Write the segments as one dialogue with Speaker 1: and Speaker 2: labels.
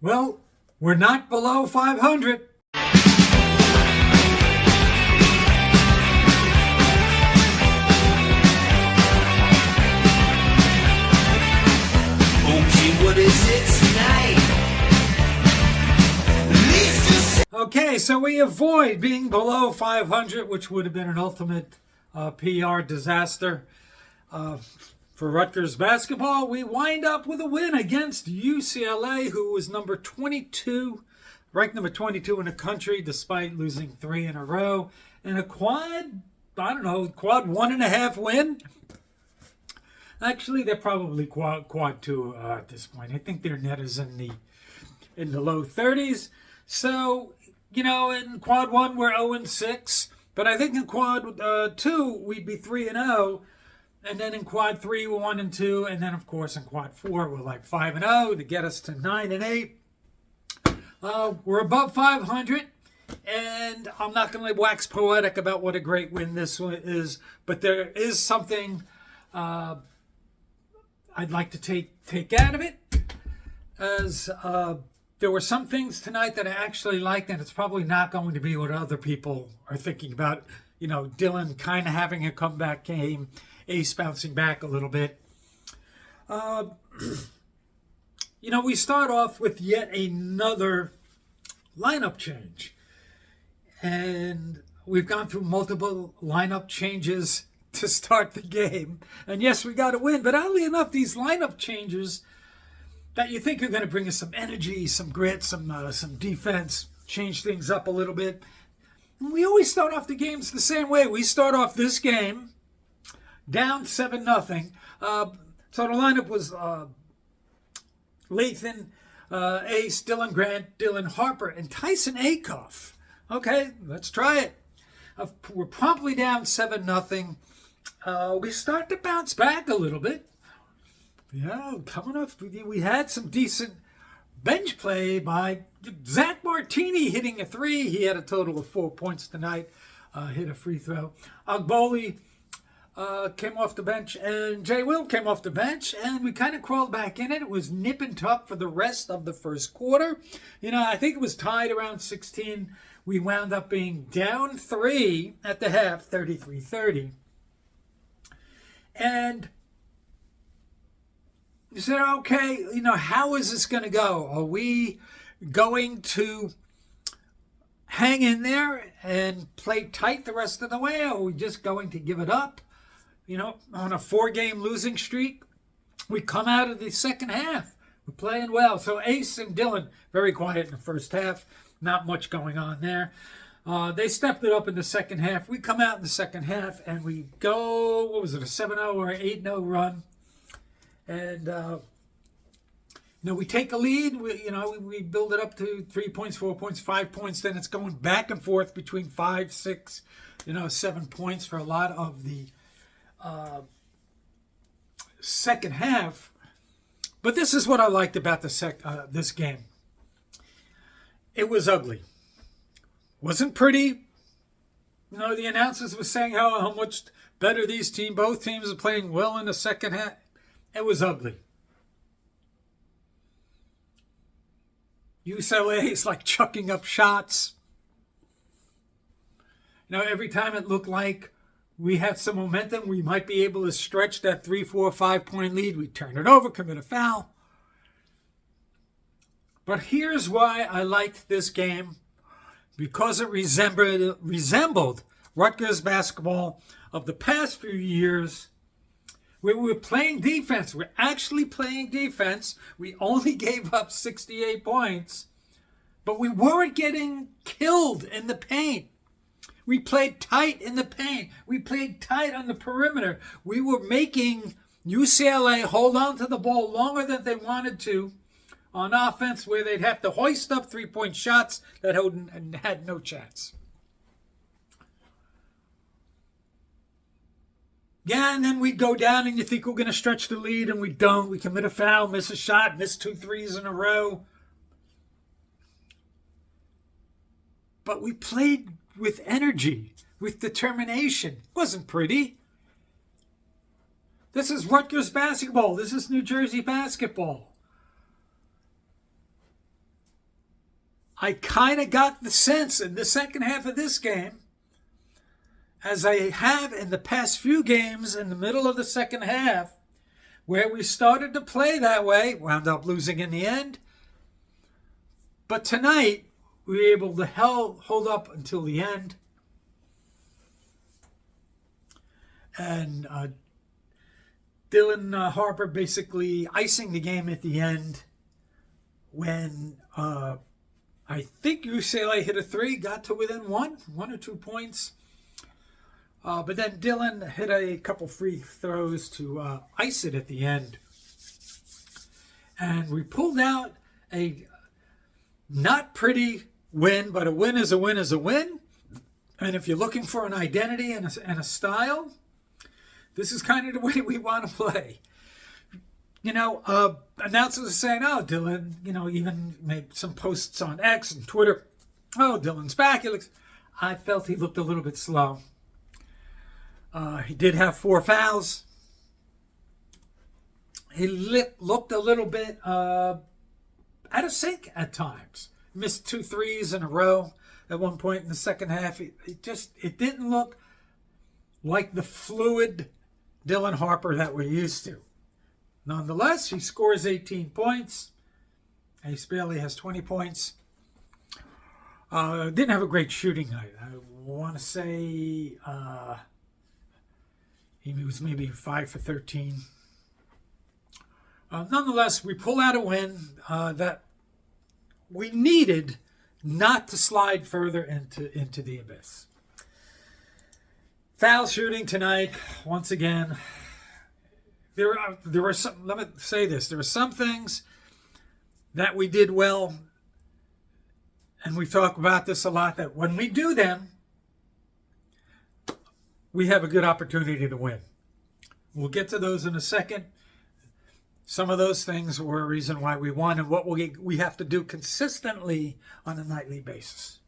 Speaker 1: Well, we're not below 500.
Speaker 2: Okay, what is it tonight?
Speaker 1: Okay, so we avoid being below 500, which would have been an ultimate PR disaster for Rutgers basketball. We wind up with a win against UCLA, who was number 22, ranked number 22 in the country, despite losing 3 in a row. And a quad 1.5 win. Actually, they're probably quad 2 at this point. I think their net is in the low 30s. So, in quad 1 we're 0-6, but I think in quad 2 we'd be 3-0, and then in quad 3 we're 1-2, and then of course in quad 4 we're like 5-0 to get us to 9-8. We're above 500, and I'm not going to wax poetic about what a great win this one is, but there is something I'd like to take out of it, as there were some things tonight that I actually liked, and it's probably not going to be what other people are thinking about. Dylan kind of having a comeback game, Ace bouncing back a little bit. We start off with yet another lineup change. And we've gone through multiple lineup changes to start the game. And yes, we got to win. But oddly enough, these lineup changes that you think are going to bring us some energy, some grit, some defense, change things up a little bit. And we always start off the games the same way. We start off this game down 7-0. So the lineup was Lathan, Ace, Dylan Grant, Dylan Harper, and Tyson Acuff. Okay, let's try it. We're promptly down 7-0. We start to bounce back a little bit. Yeah, coming off, we had some decent bench play by Zach Martini hitting a 3. He had a total of 4 points tonight, hit a free throw. Agboli came off the bench, and Jay Will came off the bench, and we kind of crawled back in it. It was nip and tuck for the rest of the first quarter. I think it was tied around 16. We wound up being down 3 at the half, 33-30. And you said, okay, how is this going to go? Are we going to hang in there and play tight the rest of the way? Or are we just going to give it up? On a 4-game losing streak, we come out of the second half. We're playing well. So Ace and Dylan, very quiet in the first half. Not much going on there. They stepped it up in the second half. We come out in the second half and we go, a 7-0 or an 8-0 run. And, we take a lead. We build it up to 3 points, 4 points, 5 points. Then it's going back and forth between 5, 6, 7 points for a lot of the second half. But this is what I liked about this game. It was ugly. Wasn't pretty. The announcers were saying how much better both teams are playing well in the second half. It was ugly. UCLA is like chucking up shots. Every time it looked like we had some momentum, we might be able to stretch that 3, 4, 5 point lead. We turn it over, commit a foul. But here's why I liked this game. Because it resembled Rutgers basketball of the past few years, where we were playing defense. We're actually playing defense. We only gave up 68 points, but we weren't getting killed in the paint. We played tight in the paint. We played tight on the perimeter. We were making UCLA hold on to the ball longer than they wanted to on offense, where they'd have to hoist up 3-point shots that had no chance. Yeah, and then we go down and you think we're going to stretch the lead, and we don't. We commit a foul, miss a shot, miss 2 threes in a row. But we played with energy, with determination. It wasn't pretty. This is Rutgers basketball. This is New Jersey basketball. I kind of got the sense in the second half of this game, as I have in the past few games in the middle of the second half, where we started to play that way, wound up losing in the end. But tonight, we were able to hold up until the end. And Dylan Harper basically icing the game at the end when I think UCLA hit a three, got to within one or 2 points. But then Dylan hit a couple free throws to ice it at the end. And we pulled out a not pretty win, but a win is a win is a win. And if you're looking for an identity and a style, this is kind of the way we want to play. You know, announcers are saying, oh, Dylan, you know, even made some posts on X and Twitter. Oh, Dylan's back. I felt he looked a little bit slow. He did have 4 fouls. He looked a little bit out of sync at times. Missed 2 threes in a row at one point in the second half. It didn't look like the fluid Dylan Harper that we're used to. Nonetheless, he scores 18 points. Ace Bailey has 20 points. Didn't have a great shooting night. I want to say he was maybe 5 for 13. Nonetheless, we pull out a win that we needed not to slide further into the abyss. Foul shooting tonight, once again. There were some, let me say this, there were some things that we did well, and we talk about this a lot, that when we do them, we have a good opportunity to win. We'll get to those in a second. Some of those things were a reason why we won and what we have to do consistently on a nightly basis.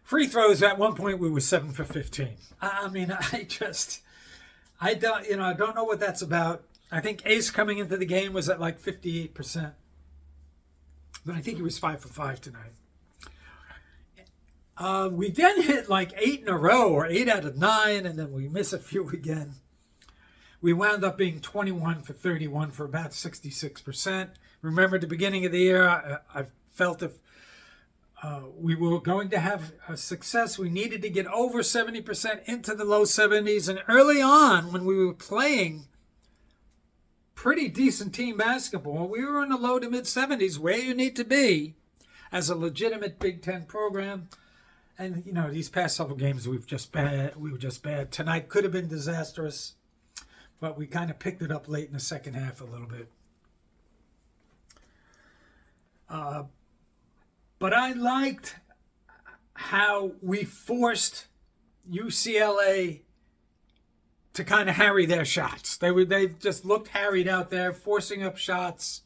Speaker 1: Free throws, at one point we were 7 for 15. I mean, I don't know what that's about. I think Ace coming into the game was at like 58%. But I think he was 5 for 5 tonight. We then hit like 8 in a row, or 8 out of 9, and then we miss a few again. We wound up being 21 for 31 for about 66%. Remember, at the beginning of the year, I felt if we were going to have a success, we needed to get over 70% into the low 70s. And early on, when we were playing pretty decent team basketball, we were in the low to mid 70s, where you need to be as a legitimate Big Ten program. And, you know, these past several games, we were just bad. Tonight could have been disastrous, but we kind of picked it up late in the second half a little bit. But I liked how we forced UCLA to kind of harry their shots. They just looked harried out there, forcing up shots.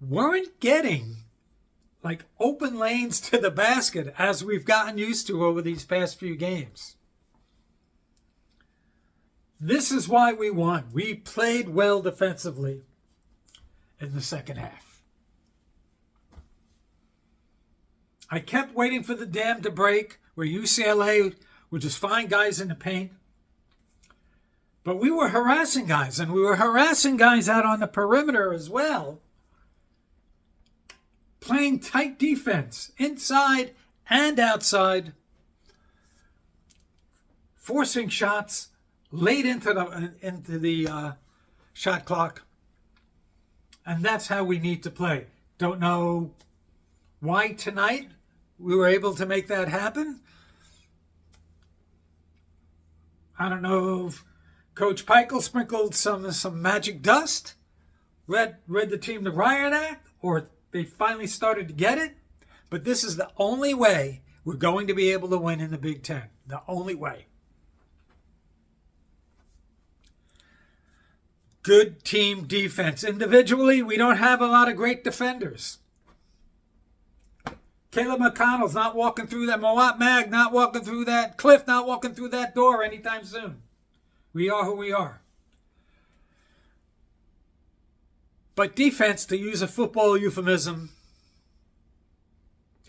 Speaker 1: Weren't getting like open lanes to the basket as we've gotten used to over these past few games. This is why we won. We played well defensively in the second half. I kept waiting for the dam to break, where UCLA would just find guys in the paint. But we were harassing guys, and we were harassing guys out on the perimeter as well. Playing tight defense, inside and outside. Forcing shots late into the shot clock. And that's how we need to play. Don't know why tonight we were able to make that happen. I don't know if Coach Peichel sprinkled some magic dust, read the team the riot act, or they finally started to get it. But this is the only way we're going to be able to win in the Big Ten. The only way. Good team defense. Individually, we don't have a lot of great defenders. Caleb McConnell's not walking through that. Moat Mag not walking through that. Cliff not walking through that door anytime soon. We are who we are. But defense, to use a football euphemism,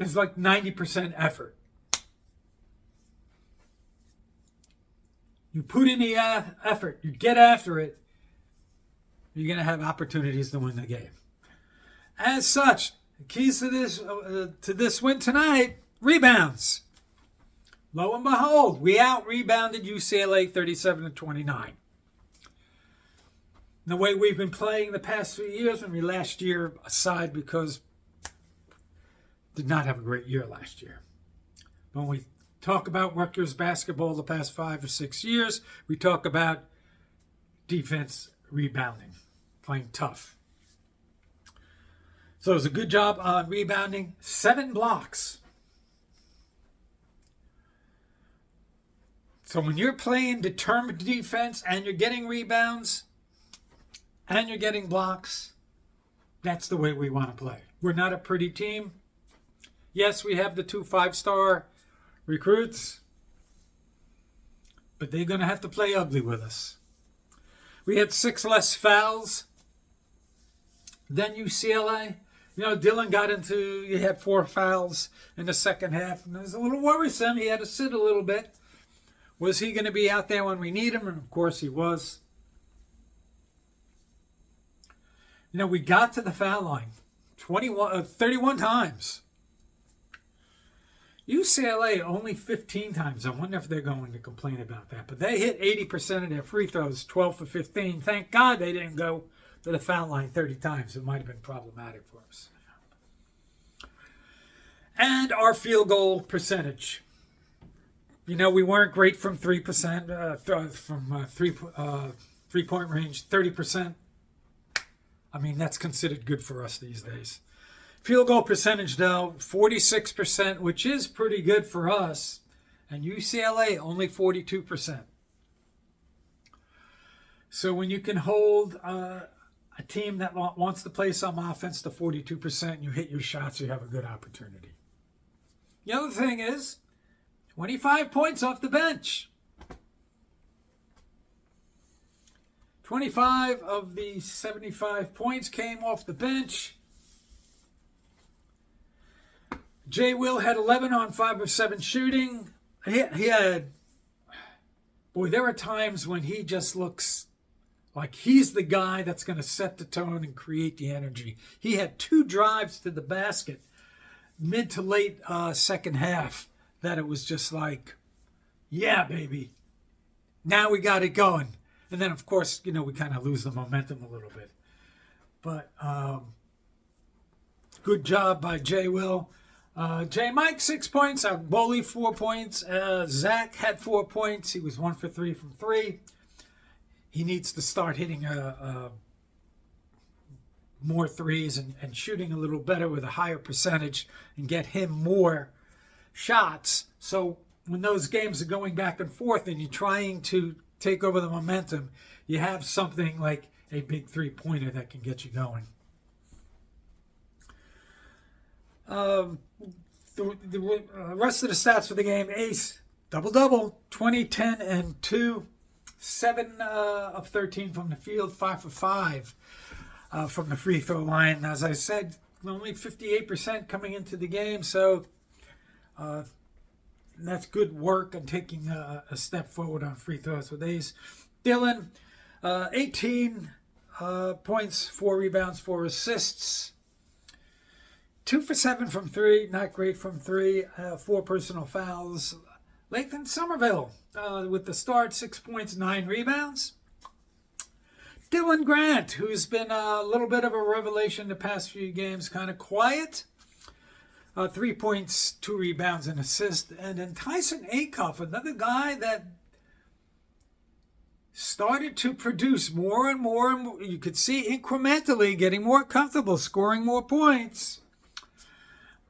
Speaker 1: is like 90% effort. You put in the effort, you get after it, you're going to have opportunities to win the game. As such, the keys to this win tonight, rebounds. Lo and behold, we out-rebounded UCLA 37-29. The way we've been playing the past 3 years, and we last year aside because did not have a great year last year. When we talk about Rutgers basketball the past 5 or 6 years, we talk about defense rebounding, playing tough. So it was a good job on rebounding. 7 blocks. So when you're playing determined defense and you're getting rebounds and you're getting blocks, that's the way we want to play. We're not a pretty team. Yes, we have the 2 5-star recruits, but they're going to have to play ugly with us. We had 6 less fouls than UCLA. You know, Dylan he had 4 fouls in the second half, and it was a little worrisome. He had to sit a little bit. Was he going to be out there when we need him? And of course he was. You know, we got to the foul line 31 times. UCLA only 15 times. I wonder if they're going to complain about that. But they hit 80% of their free throws, 12 for 15. Thank God they didn't go to the foul line 30 times. It might have been problematic for us. And our field goal percentage. You know, we weren't great from 3%, from three-point range, 30%. I mean, that's considered good for us these days. Field goal percentage, though, 46%, which is pretty good for us. And UCLA, only 42%. So when you can hold a team that wants to play some offense to 42% and you hit your shots, you have a good opportunity. The other thing is 25 points off the bench. 25 of the 75 points came off the bench. Jay Will had 11 on 5 of 7 shooting. He had, boy, there are times when he just looks like he's the guy that's going to set the tone and create the energy. He had 2 drives to the basket, mid to late second half, that it was just like, yeah, baby, now we got it going. And then, of course, you know, we kind of lose the momentum a little bit. But good job by Jay Will. J. Mike, 6 points. Bully, 4 points. Zach had 4 points. He was 1 for 3 from 3. He needs to start hitting more threes and shooting a little better with a higher percentage and get him more shots. So when those games are going back and forth and you're trying to take over the momentum, you have something like a big 3-pointer that can get you going. The rest of the stats for the game: Ace, double-double, 20, 10, and 2. 7 of 13 from the field, 5 for 5 from the free throw line. As I said, only 58% coming into the game, so that's good work and taking a step forward on free throws with Ace. Dylan, 18 points, 4 rebounds, 4 assists. 2 for 7 from 3, not great from 3. 4 personal fouls. Lathan Somerville with the start, 6 points, 9 rebounds. Dylan Grant, who's been a little bit of a revelation the past few games, kind of quiet. 3 points, 2 rebounds, and assist. And then Tyson Acuff, another guy that started to produce more and more. And more. You could see incrementally getting more comfortable, scoring more points.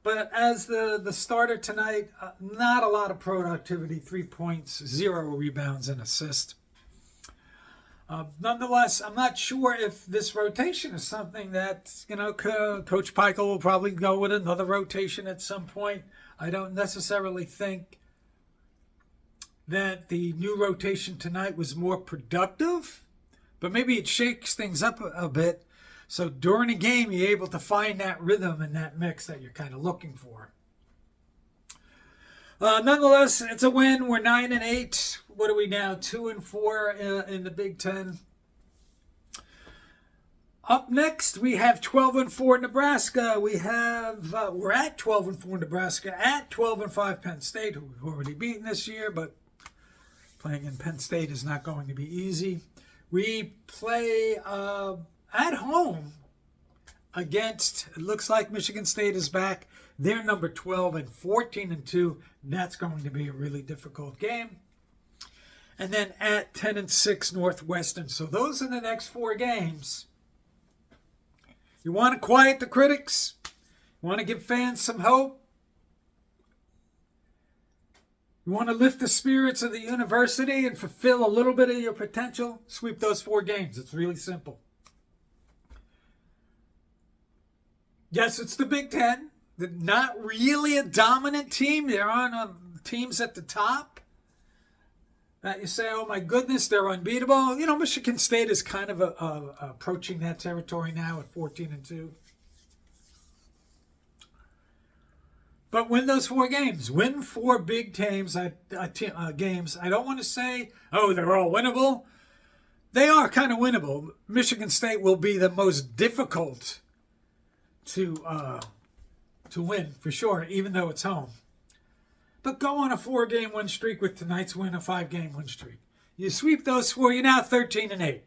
Speaker 1: But as the starter tonight, not a lot of productivity. 3 points, 0 rebounds, and assist. Nonetheless, I'm not sure if this rotation is something that, you know, Coach Peichel will probably go with another rotation at some point. I don't necessarily think that the new rotation tonight was more productive, but maybe it shakes things up a bit So during a game, you're able to find that rhythm and that mix that you're kind of looking for. Nonetheless, it's a win. We're 9-8. What are we now? 2-4 in the Big Ten. Up next, we have 12-4 Nebraska. We're at 12-4 Nebraska, at 12-5 Penn State, who we've already beaten this year, but playing in Penn State is not going to be easy. We play at home against, it looks like Michigan State is back. They're number 12 and 14-2. That's going to be a really difficult game. And then at 10-6 Northwestern. So those are the next 4 games. You want to quiet the critics? You want to give fans some hope? You want to lift the spirits of the university and fulfill a little bit of your potential? Sweep those 4 games. It's really simple. Yes, it's the Big Ten. They're not really a dominant team. They're on teams at the top that you say, oh my goodness, they're unbeatable. You know, Michigan State is kind of approaching that territory now at 14-2. But win those 4 games. Win 4 big games. I don't want to say, oh, they're all winnable. They are kind of winnable. Michigan State will be the most difficult to win for sure, even though it's home. But go on a 4-game win streak with tonight's win, a 5-game win streak. You sweep those 4, you're now 13-8.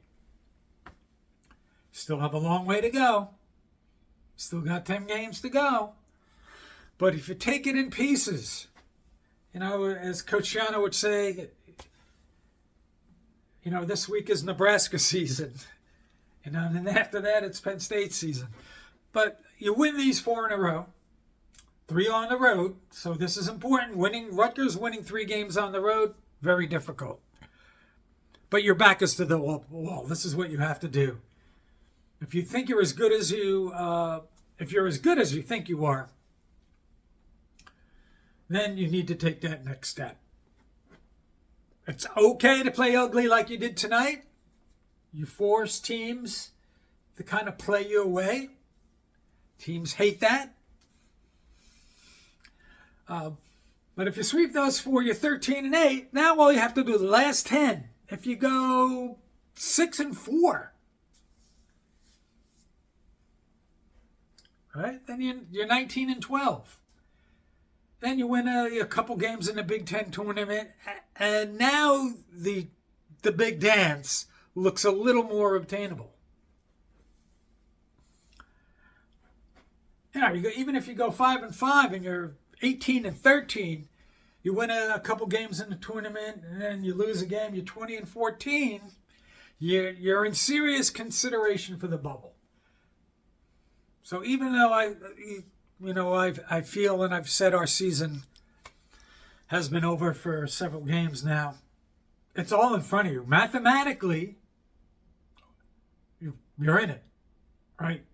Speaker 1: Still have a long way to go. Still got 10 games to go. But if you take it in pieces, you know, as Coach Shiano would say, you know, this week is Nebraska season. You know, and then after that, it's Penn State season. But you win these 4 in a row. 3 on the road, so this is important. Rutgers winning 3 games on the road, very difficult. But your back is to the wall. This is what you have to do. If you think you're as good as if you're as good as you think you are, then you need to take that next step. It's okay to play ugly like you did tonight. You force teams to kind of play your way. Teams hate that. But if you sweep those 4, you're 13-8. Now all you have to do is the last 10. If you go 6-4, right? Then you're 19-12. Then you win a couple games in the Big Ten tournament, and now the big dance looks a little more obtainable. You know, even if you go 5-5 and you're 18-13, you win a couple games in the tournament, and then you lose a game, you're 20-14. You're in serious consideration for the bubble. So even though I feel, and I've said our season has been over for several games now, it's all in front of you. Mathematically, you're in it, right?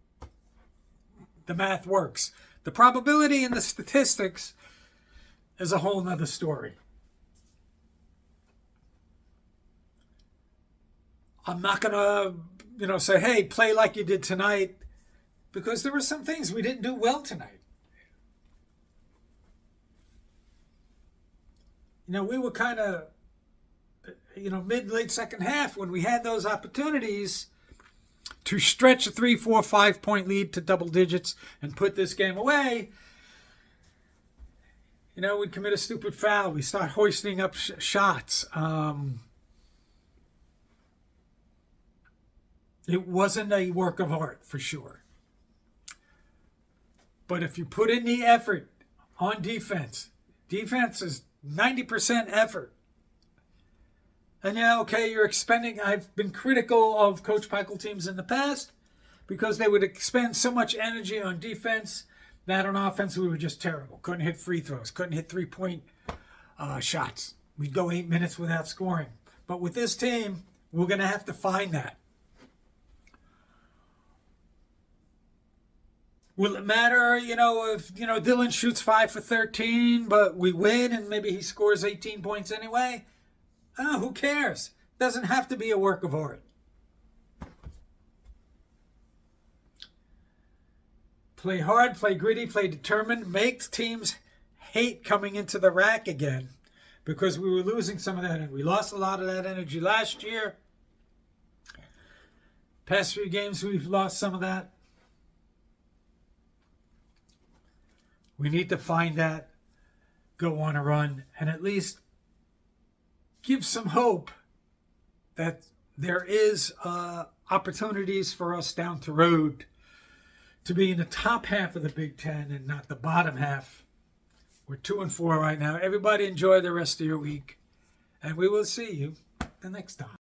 Speaker 1: The math works. The probability and the statistics is a whole nother story. I'm not going to, say, hey, play like you did tonight, because there were some things we didn't do well tonight. We were kind of, mid-late second half when we had those opportunities to stretch a 3, 4, 5 point lead to double digits and put this game away. We'd commit a stupid foul. We start hoisting up shots. It wasn't a work of art, for sure. But if you put in the effort on defense is 90% effort. And you're expending. I've been critical of Coach Peichel teams in the past because they would expend so much energy on defense that on offense we were just terrible. Couldn't hit free throws. Couldn't hit 3-point shots. We'd go 8 minutes without scoring. But with this team, we're going to have to find that. Will it matter, if, Dylan shoots 5 for 13, but we win and maybe he scores 18 points anyway? Oh, who cares? Doesn't have to be a work of art. Play hard, play gritty, play determined. Makes teams hate coming into the rack again because we were losing some of that. And we lost a lot of that energy last year. Past few games, we've lost some of that. We need to find that, go on a run, and at least give some hope that there is opportunities for us down the road to be in the top half of the Big Ten and not the bottom half. We're 2-4 right now. Everybody enjoy the rest of your week, and we will see you the next time.